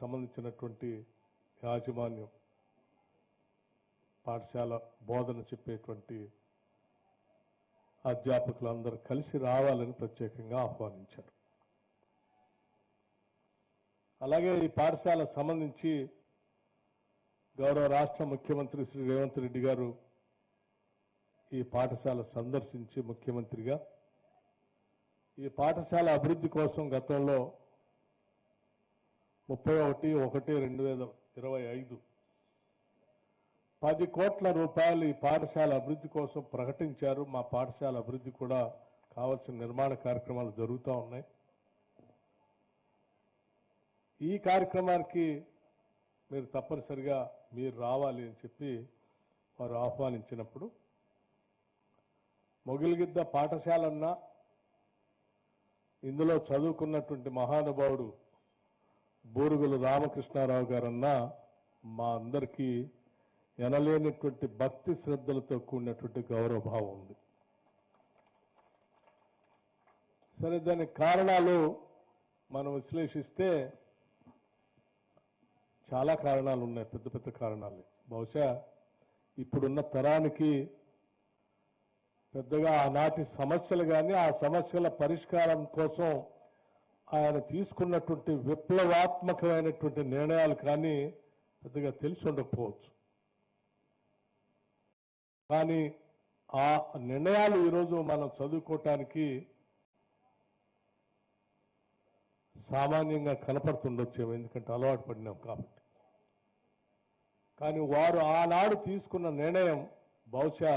సంబంధించినటువంటి యాజమాన్యం, పాఠశాల బోధన చెప్పేటువంటి అధ్యాపకులందరూ కలిసి రావాలని ప్రత్యేకంగా ఆహ్వానించారు. అలాగే ఈ పాఠశాలకు సంబంధించి గౌరవ రాష్ట్ర ముఖ్యమంత్రి శ్రీ రేవంత్ రెడ్డి గారు ఈ పాఠశాల సందర్శించి ముఖ్యమంత్రిగా ఈ పాఠశాల అభివృద్ధి కోసం గతంలో 31/1/2025 10 కోట్ల రూపాయలు ఈ పాఠశాల అభివృద్ధి కోసం ప్రకటించారు. మా పాఠశాల అభివృద్ధి కూడా కావాల్సిన నిర్మాణ కార్యక్రమాలు జరుగుతూ ఉన్నాయి. ఈ కార్యక్రమానికి మీరు తప్పనిసరిగా మీరు రావాలి అని చెప్పి వారు ఆహ్వానించినప్పుడు మొగిలిగిద్ద పాఠశాలన్నా ఇందులో చదువుకున్నటువంటి మహానుభావుడు బూరుగుల రామకృష్ణారావు గారన్నా మా అందరికీ ఎనలేనటువంటి భక్తి శ్రద్ధలతో కూడినటువంటి గౌరవభావం ఉంది. సరే, దానికి కారణాలు మనం విశ్లేషిస్తే చాలా కారణాలు ఉన్నాయి, పెద్ద పెద్ద కారణాలు. బహుశా ఇప్పుడున్న తరానికి పెద్దగా ఆనాటి సమస్యలు కానీ ఆ సమస్యల పరిష్కారం కోసం ఆయన తీసుకున్నటువంటి విప్లవాత్మకమైనటువంటి నిర్ణయాలు కానీ పెద్దగా తెలిసి ఉండకపోవచ్చు. కానీ ఆ నిర్ణయాలు ఈరోజు మనం చదువుకోవటానికి సామాన్యంగా కనపడుతుండొచ్చేమో, ఎందుకంటే అలవాటు పడినాం కాబట్టి. కానీ వారు ఆనాడు తీసుకున్న నిర్ణయం బహుశా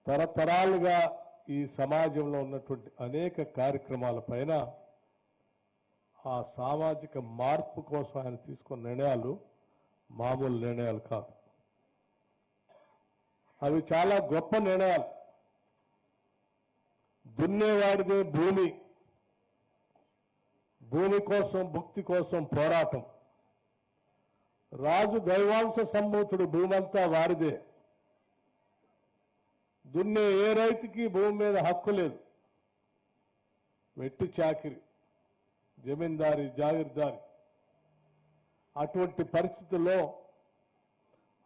తరతరాలుగా ఈ సమాజంలో ఉన్నటువంటి అనేక కార్యక్రమాల పైన ఆ సామాజిక మార్పు కోసం ఆయన తీసుకున్న నిర్ణయాలు మామూలు నిర్ణయాలు కాదు. అవి చాలా గొప్ప నిర్ణయాలు. దున్నేవాడిదే భూమి, భూమి కోసం భుక్తి కోసం పోరాటం. రాజు దైవాంశ సంభూతుడు, భూమంతా వారిదే. దున్నే ఏ రైతుకి భూమి మీద హక్కు లేదు. వెట్టి చాకిరి, జమీందారి, జాగీర్దారి. అటువంటి పరిస్థితుల్లో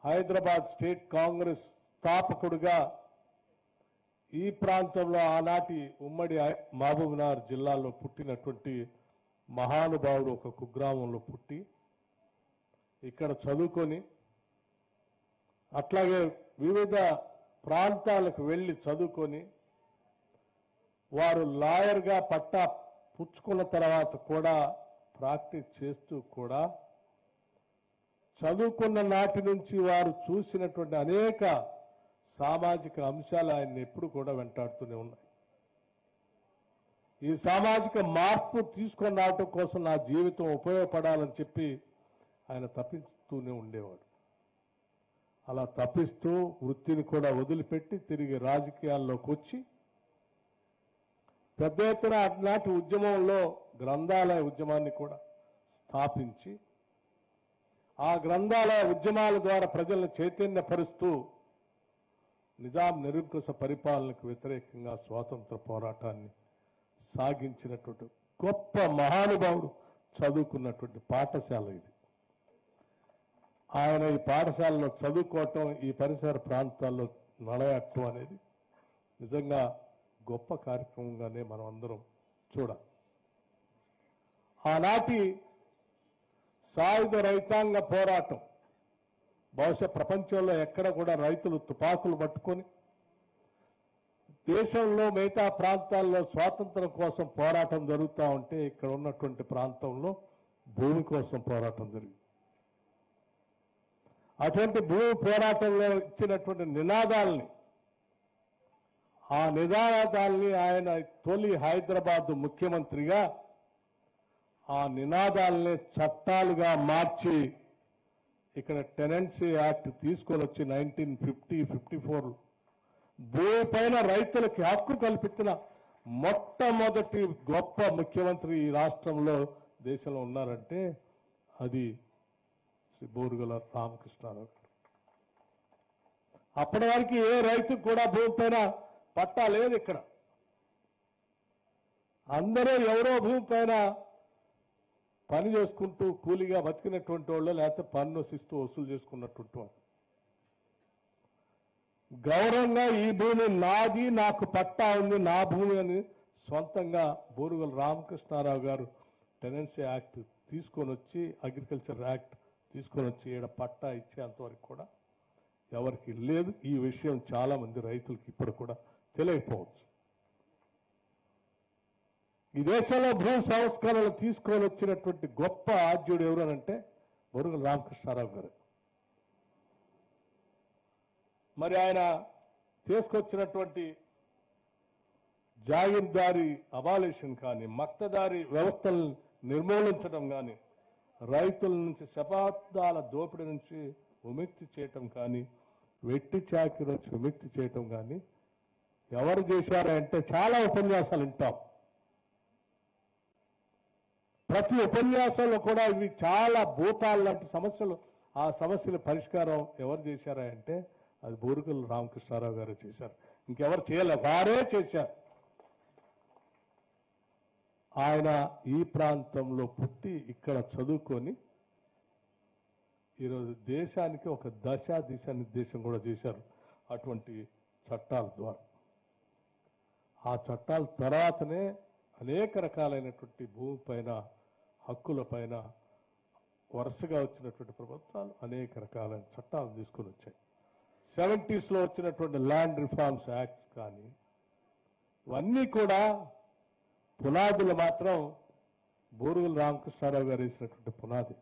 హైదరాబాద్ స్టేట్ కాంగ్రెస్ స్థాపకుడుగా ఈ ప్రాంతంలో ఆనాటి ఉమ్మడి మహబూబ్నగర్ జిల్లాలో పుట్టినటువంటి మహానుభావుడు ఒక కుగ్రామంలో పుట్టి ఇక్కడ చదువుకొని అట్లాగే వివిధ ప్రాంతాలకు వెళ్ళి చదువుకొని వారు లాయర్గా పట్టా పుచ్చుకున్న తర్వాత కూడా ప్రాక్టీస్ చేస్తూ కూడా చదువుకున్న నాటి నుంచి వారు చూసినటువంటి అనేక సామాజిక అంశాలు ఆయన్ని ఎప్పుడు కూడా వెంటాడుతూనే ఉన్నాయి. ఈ సామాజిక మార్పు తీసుకొని రావటం కోసం నా జీవితం ఉపయోగపడాలని చెప్పి ఆయన తప్పిస్తూనే ఉండేవాడు. అలా తప్పిస్తూ వృత్తిని కూడా వదిలిపెట్టి తిరిగి రాజకీయాల్లోకి వచ్చి పెద్ద ఎత్తున అట్లాంటి ఉద్యమంలో గ్రంథాలయ ఉద్యమాన్ని కూడా స్థాపించి ఆ గ్రంథాలయ ఉద్యమాల ద్వారా ప్రజలను చైతన్యపరుస్తూ నిజాం నిరంకుశ పరిపాలనకు వ్యతిరేకంగా స్వాతంత్ర పోరాటాన్ని సాగించినటువంటి గొప్ప మహానుభావుడు చదువుకున్నటువంటి పాఠశాల ఇది. ఆయన ఈ పాఠశాలలో చదువుకోవటం, ఈ పరిసర ప్రాంతాల్లో నడయట్టం అనేది నిజంగా గొప్ప కార్యక్రమంగానే మనం అందరం చూడాలి. ఆనాటి సాయుధ రైతాంగ పోరాటం బహుశా ప్రపంచంలో ఎక్కడ కూడా రైతులు తుపాకులు పట్టుకొని దేశంలో మిగతా ప్రాంతాల్లో స్వాతంత్రం కోసం పోరాటం జరుగుతూ ఉంటే ఇక్కడ ఉన్నటువంటి ప్రాంతంలో భూమి కోసం పోరాటం జరిగింది. అటువంటి భూమి పోరాటంలో ఇచ్చినటువంటి నినాదాలని, ఆ నినాదాల్ని ఆయన తొలి హైదరాబాద్ ముఖ్యమంత్రిగా ఆ నినాదాలని చట్టాలుగా మార్చి ఇక్కడ టెనెన్సీ యాక్ట్ తీసుకొని వచ్చి 1954 భూమి పైన రైతులకి హక్కు కల్పించిన మొట్టమొదటి గొప్ప ముఖ్యమంత్రి ఈ రాష్ట్రంలో దేశంలో ఉన్నారంటే అది శ్రీ బూరుగుల రామకృష్ణారావు గారు. అప్పటి వరకు ఏ రైతుకు కూడా భూమి పైన పట్టా లేదు. ఇక్కడ అందరూ ఎవరో భూమి పైన పని చేసుకుంటూ కూలీగా బతికినటువంటి వాళ్ళు, లేకపోతే పన్ను శిస్తు వసూలు చేసుకున్నటువంటి వాళ్ళు. గౌరవంగా ఈ భూమి నాది, నాకు పట్టా ఉంది, నా భూమి అని సొంతంగా బోరుగల రామకృష్ణారావు గారు టెనెన్సీ యాక్ట్ తీసుకొని వచ్చి, అగ్రికల్చర్ యాక్ట్ తీసుకొని వచ్చి ఈడ పట్టా ఇచ్చేంతవరకు కూడా ఎవరికి లేదు. ఈ విషయం చాలా మంది రైతులకి ఇప్పుడు కూడా తెలియకపోవచ్చు. ఈ దేశంలో భూ సంస్కరణలు తీసుకొని వచ్చినటువంటి గొప్ప ఆద్యుడు ఎవరనంటే బోరుగల రామకృష్ణారావు గారు. మరి ఆయన తీసుకొచ్చినటువంటి జాగీర్దారీ అబాలిషన్ కానీ, మక్తదారీ వ్యవస్థలను నిర్మూలించడం కానీ, రైతుల నుంచి శతాబ్దాల దోపిడీ నుంచి విముక్తి చేయటం కానీ, వెట్టి చాకిరి నుంచి విముక్తి చేయటం కానీ ఎవరు చేశారంటే చాలా ఉపన్యాసాలు వింటాం. ప్రతి ఉపన్యాసంలో కూడా ఇవి చాలా భూతాలు లాంటి సమస్యలు, ఆ సమస్యల పరిష్కారం ఎవరు చేశారా అంటే అది బోరుగల రామకృష్ణారావు గారు చేశారు. ఇంకెవరు చేయలే, వారే చేశారు. ఆయన ఈ ప్రాంతంలో పుట్టి ఇక్కడ చదువుకొని ఈరోజు దేశానికి ఒక దిశా నిర్దేశం కూడా చేశారు అటువంటి చట్టాల ద్వారా. ఆ చట్టాల తర్వాతనే అనేక రకాలైనటువంటి భూమిపైన హక్కులపైన వరుసగా వచ్చినటువంటి ప్రభుత్వాలు అనేక రకాలైన చట్టాలు తీసుకొని వచ్చాయి. 70s లో వచ్చినటువంటి ల్యాండ్ రిఫార్మ్స్ యాక్ట్స్ కానీ ఇవన్నీ కూడా పునాదులు మాత్రం బోరుగల రామకృష్ణారావు గారు వేసినటువంటి పునాది.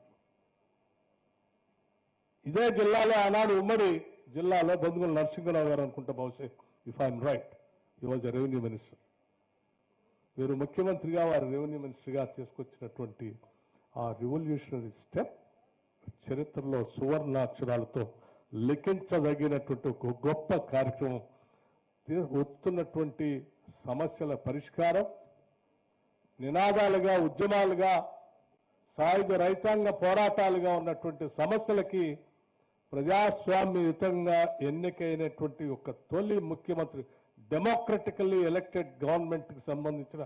ఇదే జిల్లాలో ఆనాడు ఉమ్మడి జిల్లాలో బొందుగల నరసింహరావు గారు అనుకుంటా, బహుశా if I'm right, he was a revenue minister. వీరు ముఖ్యమంత్రిగా, వారు రెవెన్యూ మినిస్టర్గా తీసుకొచ్చినటువంటి ఆ రివల్యూషనరీ స్టెప్ చరిత్రలో సువర్ణాక్షరాలతో లిఖించదగినటువంటి ఒక గొప్ప కార్యక్రమం. వస్తున్నటువంటి సమస్యల పరిష్కారం, నినాదాలుగా, ఉద్యమాలుగా, సాయుధ రైతాంగ పోరాటాలుగా ఉన్నటువంటి సమస్యలకి ప్రజాస్వామ్యయుతంగా ఎన్నికైనటువంటి ఒక తొలి ముఖ్యమంత్రి, డెమోక్రటికల్లీ ఎలక్టెడ్ గవర్నమెంట్కి సంబంధించిన